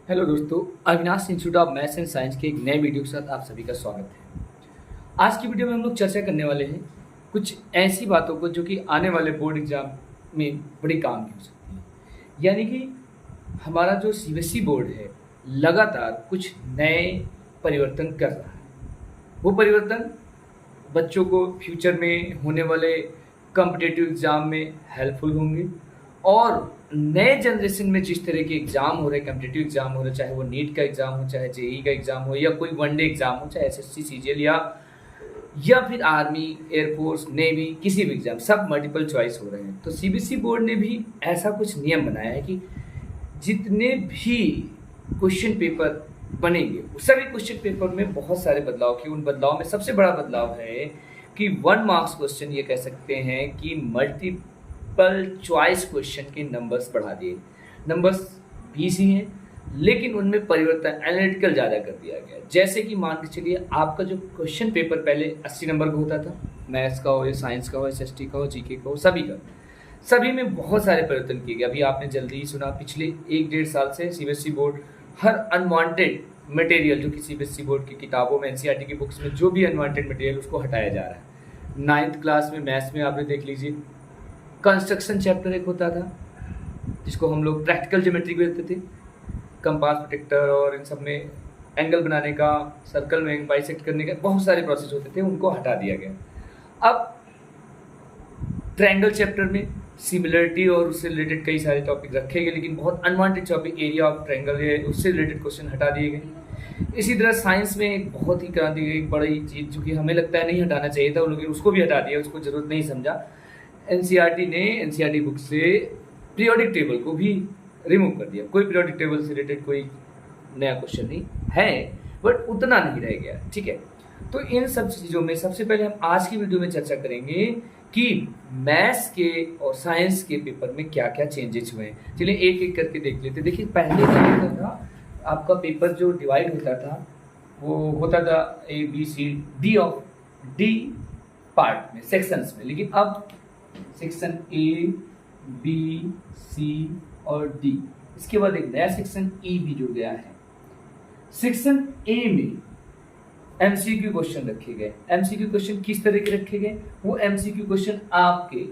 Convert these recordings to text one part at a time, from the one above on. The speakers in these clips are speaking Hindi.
हेलो दोस्तों, Avinash institute of maths and science के एक नए वीडियो के साथ आप सभी का स्वागत है। आज की वीडियो में हम लोग चर्चा करने वाले हैं कुछ ऐसी बातों को जो कि आने वाले बोर्ड एग्जाम में बड़ी काम की हो सकती है। यानी कि हमारा जो सीबीएसई बोर्ड है लगातार कुछ नए परिवर्तन कर रहा है। वो परिवर्तन बच्चों को फ्यूचर में होने वाले कॉम्पिटिटिव एग्ज़ाम में हेल्पफुल होंगे और नए जनरेशन में जिस तरह के एग्ज़ाम हो रहे हैं, कॉम्पिटिटिव एग्ज़ाम हो रहे, चाहे वो नीट का एग्ज़ाम हो, चाहे जेईई का एग्ज़ाम हो या कोई वनडे एग्ज़ाम हो, चाहे एसएससी सीजीएल या फिर आर्मी, एयरफोर्स, नेवी, किसी भी एग्ज़ाम, सब मल्टीपल चॉइस हो रहे हैं। तो सीबीएसई बोर्ड ने भी ऐसा कुछ नियम बनाया है कि जितने भी क्वेश्चन पेपर बनेंगे सभी क्वेश्चन पेपर में बहुत सारे बदलाव किए। उन बदलाव में सबसे बड़ा बदलाव है कि 1 मार्क्स क्वेश्चन, ये कह सकते हैं कि मल्टीपल चॉइस क्वेश्चन के नंबर्स बढ़ा दिए। नंबर्स 20 ही हैं लेकिन उनमें परिवर्तन एनालिटिकल ज़्यादा कर दिया गया। जैसे कि मान के चलिए आपका जो क्वेश्चन पेपर पहले 80 नंबर का होता था, मैथ्स का हो या साइंस का हो, एसएसटी का हो, जीके का हो, सभी में बहुत सारे परिवर्तन किए गए। अभी आपने जल्दी ही सुना, पिछले 1-1.5 साल से सीबीएसई बोर्ड हर अनवांटेड मटेरियल जो कि सीबीएसई बोर्ड की किताबों में, एनसीईआरटी की बुक्स में जो भी अनवांटेड मटेरियल उसको हटाया जा रहा है। 9th क्लास में मैथ्स में आपने देख लीजिए, कंस्ट्रक्शन चैप्टर एक होता था जिसको हम लोग प्रैक्टिकल ज्योमेट्री कहते थे, कंपास प्रोटेक्टर और इन सब में एंगल बनाने का, सर्कल में बाइसेक्ट करने का बहुत सारे प्रोसेस होते थे, उनको हटा दिया गया। अब ट्रायंगल चैप्टर में सिमिलरिटी और उससे रिलेटेड कई सारे टॉपिक रखे गए, लेकिन बहुत unwanted topic area of triangle है उससे रिलेटेड क्वेश्चन हटा दिए गए। इसी तरह साइंस में एक बहुत ही क्रांति, एक बड़ी चीज़ जो कि हमें लगता है नहीं हटाना चाहिए था, लेकिन उसको भी हटा दिया, उसको ज़रूरत नहीं समझा। एनसीईआरटी ने एनसीईआरटी बुक से पीरियोडिक टेबल को भी रिमूव कर दिया। कोई पीरियोडिक टेबल से रिलेटेड कोई नया क्वेश्चन नहीं है, बट उतना नहीं रह गया। ठीक है, तो इन सब चीज़ों में सबसे पहले हम आज की वीडियो में चर्चा करेंगे कि मैथ्स के और साइंस के पेपर में क्या क्या चेंजेस हुए हैं। चलिए एक एक करके देख लेते हैं। देखिए पहले क्या होता था, आपका पेपर जो डिवाइड होता था वो होता था ABCD ऑफ डी पार्ट में, सेक्शंस में, लेकिन अब सेक्शन A, B, C और D, इसके बाद एक नया सेक्शन E भी जुड़ गया है। सेक्शन A में एमसीक्यू क्वेश्चन रखे गए। एमसीक्यू क्वेश्चन किस तरह के रखे गए? वो एमसीक्यू क्वेश्चन आपके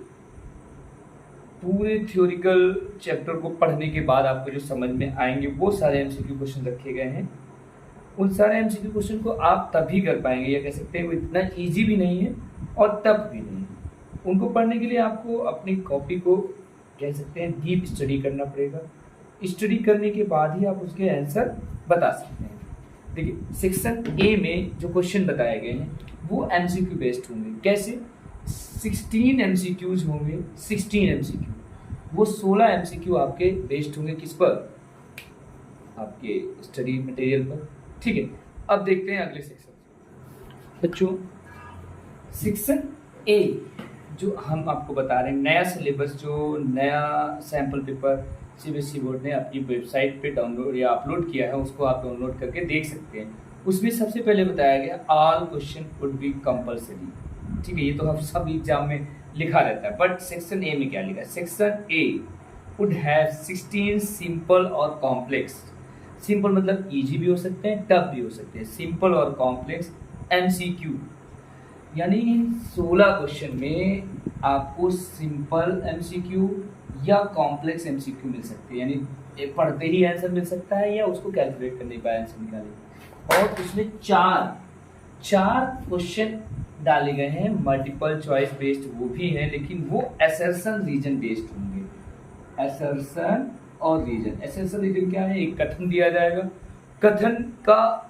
पूरे थ्योरिकल चैप्टर को पढ़ने के बाद आपको जो समझ में आएंगे वो सारे एमसीक्यू क्वेश्चन रखे गए हैं। उन सारे एमसीक्यू क्वेश्चन को आप तभी कर पाएंगे, या कह सकते हैं वो इतना ईजी भी नहीं है और टफ भी नहीं है। उनको पढ़ने के लिए आपको अपनी कॉपी को, कह सकते हैं, डीप स्टडी करना पड़ेगा। स्टडी करने के बाद ही आप उसके आंसर बता सकते हैं। देखिए सेक्शन ए में जो क्वेश्चन बताए गए हैं वो एमसीक्यू बेस्ड होंगे। कैसे? 16 एमसीक्यूज होंगे। 16 एमसीक्यू, वो 16 एमसीक्यू आपके बेस्ड होंगे किस पर? आपके स्टडी मटेरियल पर। ठीक है, अब देखते हैं अगले सेक्शन। बच्चों सेक्शन ए जो हम आपको बता रहे हैं, नया सिलेबस, जो नया सैम्पल पेपर सीबीएसई बोर्ड ने अपनी वेबसाइट पे डाउनलोड या अपलोड किया है, उसको आप डाउनलोड करके देख सकते हैं। उसमें सबसे पहले बताया गया all question would be compulsory. ठीक है, ये तो हम सब एग्जाम में लिखा रहता है, बट सेक्शन ए में क्या लिखा है? Section A would have 16 simple और कॉम्प्लेक्स। सिंपल मतलब इजी भी हो सकते हैं, टफ भी हो सकते हैं। सिंपल और कॉम्प्लेक्स एमसीक्यू, यानी 16 क्वेश्चन में आपको सिंपल एमसीक्यू या कॉम्प्लेक्स एमसीक्यू मिल सकते हैं, यानी एक पढ़ते ही आंसर मिल सकता है या उसको कैलकुलेट करने का आंसर निकालें। और उसमें चार क्वेश्चन डाले गए हैं मल्टीपल चॉइस बेस्ड, वो भी हैं लेकिन वो असर्शन रीजन बेस्ड होंगे। असर्शन और रीजन। असर्शन रीजन क्या है? एक कथन दिया जाएगा, कथन का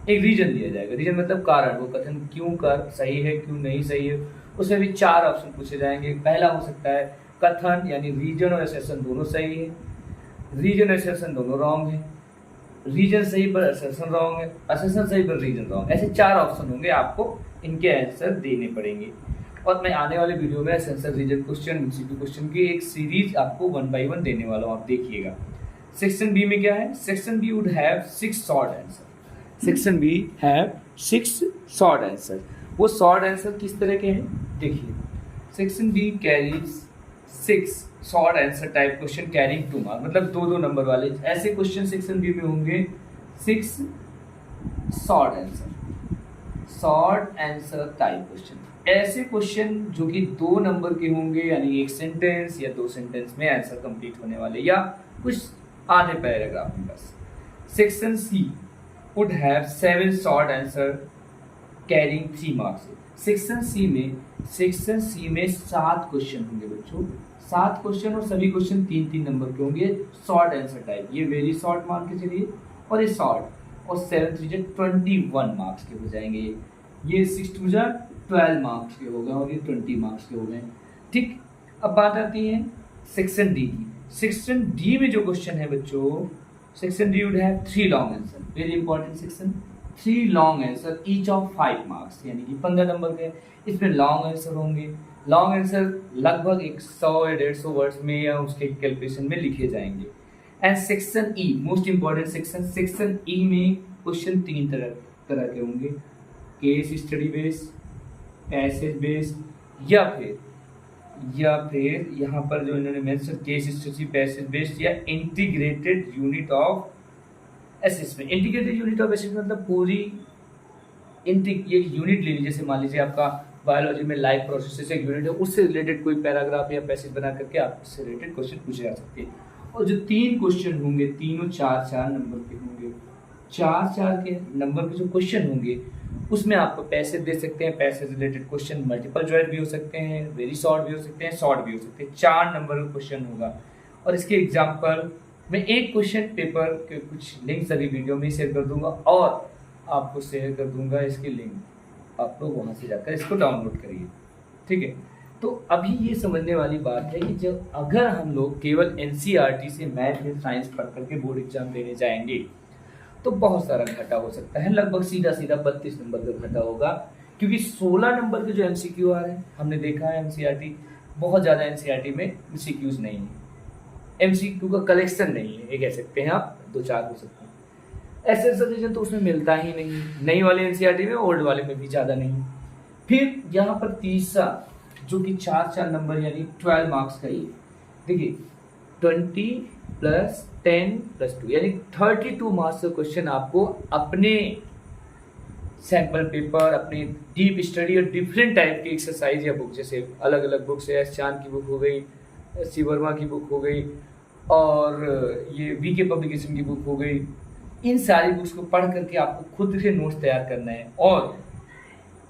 एक रीजन दिया जाएगा। रीजन मतलब कारण, वो कथन क्यों कर सही है, क्यों नहीं सही है। उसमें भी 4 ऑप्शन पूछे जाएंगे। पहला हो सकता है कथन यानी रीजन और असर्शन दोनों सही है, रीजन और असर्शन दोनों रॉन्ग है, रीजन सही पर असर्शन रॉन्ग है, असर्शन सही पर रीजन रॉन्ग। ऐसे 4 ऑप्शन होंगे, आपको इनके आंसर देने पड़ेंगे। और मैं आने वाले वीडियो में answer reason question, MCQ question की एक सीरीज आपको 1 by 1 देने वाला हूँ, आप देखिएगा। सेक्शन बी में क्या है? Section B would have 6 short answer. Section B have 6 short answer. वो शॉर्ट आंसर किस तरह के हैं देखिए। Section B carries 6 short answer type question carrying 2 marks, मतलब 2-2 नंबर वाले ऐसे क्वेश्चन सेक्शन बी में होंगे। 6 शॉर्ट आंसर टाइप क्वेश्चन, ऐसे क्वेश्चन जो कि 2 नंबर के होंगे, यानी एक सेंटेंस या 2 सेंटेंस में आंसर कंप्लीट होने वाले, या कुछ आधे पैराग्राफ में बस। Section C would have 7 short answer carrying 3 marks. Section C में 7 क्वेश्चन होंगे बच्चों, 7 क्वेश्चन, और सभी क्वेश्चन 3-3 नंबर के होंगे, शॉर्ट आंसर टाइप। ये वेरी शॉर्ट मान के चलिए, और ये शॉर्ट, और 7 3 21 मार्क्स के हो जाएंगे। ये 6 2 12 मार्क्स के हो गए, और ये 20 मार्क्स के हो गए। ठीक, अब बात आती है सेक्शन डी की। सेक्शन डी में जो क्वेश्चन है बच्चों, section D would have 3 long answer, very important section. 3 long answer each of 5 marks, यानी कि 15 नंबर के इसमें लॉन्ग आंसर होंगे। लॉन्ग आंसर लगभग 100 या 150 वर्ड्स में या उसके कैलकुलेशन में लिखे जाएंगे। And section E, most important section E में क्वेश्चन 3 तरह के होंगे, case study based, passage based, या फिर यहाँ पर जो इन्होंने mention case study, passage based, या integrated unit of assessment. Integrated unit of assessment मतलब पूरी ये यूनिट ले लीजिए, जैसे मान लीजिए आपका बायोलॉजी में लाइफ प्रोसेस एक यूनिट है, उससे रिलेटेड कोई पैराग्राफ या पैसेज बना करके आप उससे रिलेटेड क्वेश्चन पूछे जा सकते हैं। और जो 3 क्वेश्चन होंगे, तीनों 4-4 नंबर के होंगे। 4-4 के नंबर के जो क्वेश्चन होंगे उसमें आपको पैसेज दे सकते हैं, passage related question multiple choice भी हो सकते हैं, वेरी शॉर्ट भी हो सकते हैं, शॉर्ट भी हो सकते हैं। 4 नंबर का क्वेश्चन होगा। और इसके एग्जाम्पल मैं एक क्वेश्चन पेपर के कुछ लिंक सभी वीडियो में शेयर कर दूंगा, और आपको शेयर कर दूंगा इसकी लिंक, आप लोग वहाँ से जाकर इसको डाउनलोड करिए। ठीक है, तो अभी ये समझने वाली बात है कि जब अगर हम लोग केवल एनसीईआरटी से मैथ या साइंस पढ़ करके बोर्ड एग्जाम देने जाएंगे तो बहुत सारा घाटा हो सकता है, लगभग सीधा 32 नंबर का घाटा होगा, क्योंकि 16 नंबर के जो एमसीक्यू आ रहे हैं, हमने देखा है एनसीईआरटी बहुत ज़्यादा एनसीईआरटी में एमसीक्यूज नहीं है, एमसीक्यू का कलेक्शन नहीं है, ये कह सकते हैं आप, 2-4 हो सकते हैं। ऐसे सजेशन तो उसमें मिलता ही नहीं, नई वाले एनसीईआरटी में, ओल्ड वाले में भी ज़्यादा नहीं। फिर यहाँ पर तीसरा जो कि 4-4 नंबर यानी 12 मार्क्स का ही, देखिए 20 + 10 + 2 यानी 32 मार्क्स का क्वेश्चन आपको अपने सैंपल पेपर, अपने डीप स्टडी और डिफरेंट टाइप की एक्सरसाइज या बुक, जैसे अलग अलग बुक्स है, एस चांद की बुक हो गई, सी वर्मा की बुक हो गई, और ये वीके पब्लिकेशन की बुक हो गई, इन सारी बुक्स को पढ़ करके आपको खुद से नोट्स तैयार करना है। और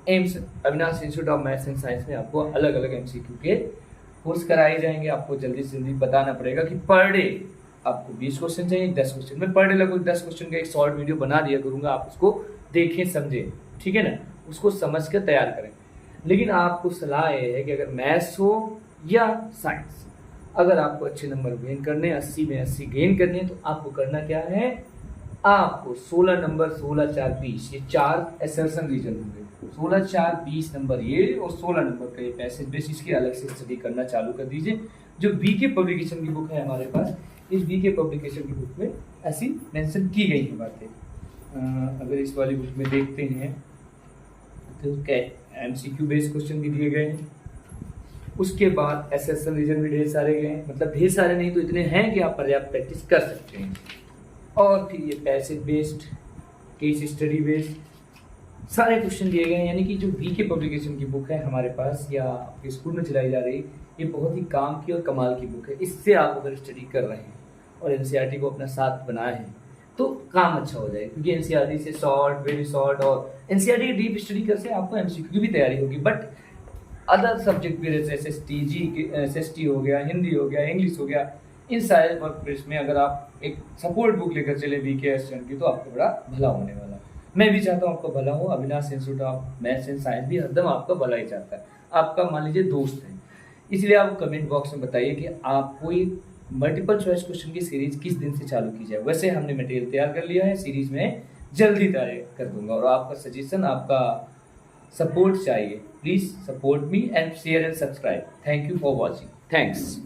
AIIMS Avinash institute of maths and science में आपको अलग अलग एमसीक्यू के कोर्स कराए जाएंगे। आपको जल्दी से जल्दी बताना पड़ेगा कि पर डे आपको 20 क्वेश्चन चाहिए, 10 क्वेश्चन, मैं पर डे लगभग 10 क्वेश्चन का एक शॉर्ट वीडियो बना दिया करूँगा, आप उसको देखें समझें, ठीक है ना, उसको समझ कर तैयार करें। लेकिन आपको सलाह ये है कि अगर मैथ्स हो या साइंस, अगर आपको अच्छे नंबर गेन करने, 80 में 80 गेन करने, तो आपको करना क्या है, आपको 16 नंबर, 16 4 20 ये 4 असर्शन रीजन होंगे, 16 4 20 नंबर ये, और 16 नंबर का ये पैसेज बेस, इसकी अलग से स्टडी करना चालू कर दीजिए। जो बीके पब्लिकेशन की बुक है हमारे पास, इस बीके पब्लिकेशन की बुक में ऐसी मेंशन की गई है बातें। अगर इस वाली बुक में देखते हैं तो एमसीक्यू बेस्ड क्वेश्चन भी दिए गए हैं, उसके बाद एसएसएल रीजन भी ढेर सारे गए हैं, मतलब ढेर सारे नहीं तो इतने हैं कि आप पर्याप्त प्रैक्टिस कर सकते हैं। और फिर ये passage based, case study based सारे क्वेश्चन दिए गए हैं, यानी कि जो बीके पब्लिकेशन की बुक है हमारे पास या आपके स्कूल में चलाई जा रही, ये बहुत ही काम की और कमाल की बुक है। इससे आप अगर स्टडी कर रहे हैं और एनसीईआरटी को अपना साथ बनाए हैं तो काम अच्छा हो जाएगा, क्योंकि एनसीईआरटी से शॉर्ट, वेरी शॉर्ट, और एनसीईआरटी की डीप स्टडी कर से आपको एमसीक्यू की भी तैयारी होगी। बट अदर सब्जेक्ट भी जैसे एसएसटी हो गया, हिंदी हो गया, इंग्लिश हो गया, इन सारे वर्क प्लेस में अगर आप एक सपोर्ट बुक लेकर चले बीके एसएसटी की, तो आपको बड़ा भला होने वाला। मैं भी चाहता हूँ आपका भला हो, Avinash institute of maths and science भी हरदम आपका भला ही चाहता है। आपका मान लीजिए दोस्त है, इसलिए आप कमेंट बॉक्स में बताइए कि आपको ये मल्टीपल चॉइस क्वेश्चन की सीरीज किस दिन से चालू की जाए। वैसे हमने मटेरियल तैयार कर लिया है, सीरीज में जल्दी तैयार कर दूंगा, और आपका सजेशन, आपका सपोर्ट चाहिए। Please support me and share and subscribe. Thank you for watching. Thanks.